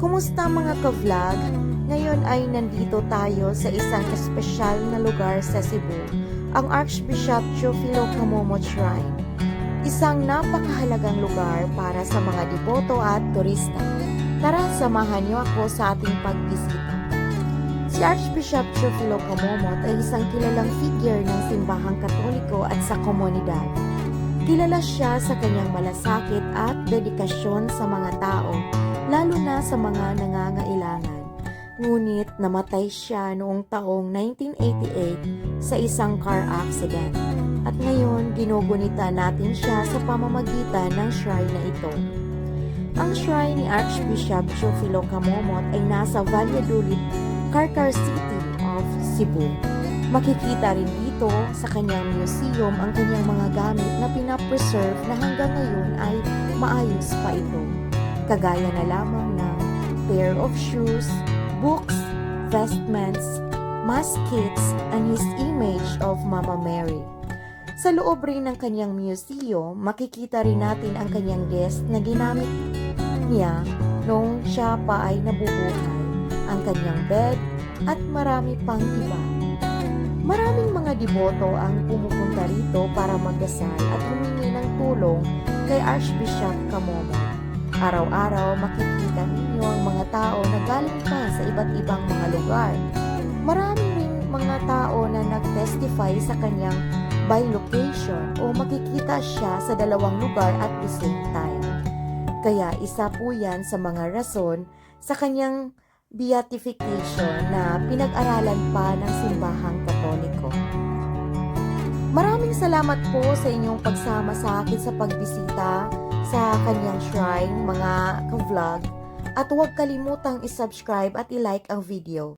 Kumusta mga ka-vlog? Ngayon ay nandito tayo sa isang espesyal na lugar sa Cebu, ang Archbishop Teofilo Camomot Shrine. Isang napakahalagang lugar para sa mga deboto at turista. Tara, samahan niyo ako sa ating pagbisita. Si Archbishop Teofilo Camomot ay isang kilalang figure ng simbahang Katoliko at sa komunidad. Kilala siya sa kanyang malasakit at dedikasyon sa mga tao, lalo na sa mga nangangailangan. Ngunit namatay siya noong taong 1988 sa isang car accident. At ngayon, ginugunita natin siya sa pamamagitan ng shrine na ito. Ang shrine ni Archbishop Teofilo Camomot ay nasa Valladolid, Carcar City of Cebu. Makikita rin dito sa kanyang museum ang kanyang mga gamit na pinapreserve na hanggang ngayon ay maayos pa ito. Kagaya na lamang ng pair of shoes, books, vestments, mass kits, and his image of Mama Mary. Sa loob rin ng kanyang museum, makikita rin natin ang kanyang desk na ginamit niya noong siya pa ay nabubuhay, ang kanyang bed, at marami pang iba. Maraming mga deboto ang pumupunta rito para magdasal at humingi ng tulong kay Archbishop Camomot. Araw-araw makikita ninyo ang mga tao na galing pa sa iba't ibang mga lugar. Marami ring mga tao na nag-testify sa kanyang bilocation o makikita siya sa dalawang lugar at the same time. Kaya isa po yan sa mga rason sa kanyang beatification na pinag-aralan pa ng simbahang Katoliko. Maraming salamat po sa inyong pagsama sa akin sa pagbisita sa kanyang shrine, mga ka-vlog, at huwag kalimutang i-subscribe at i-like ang video.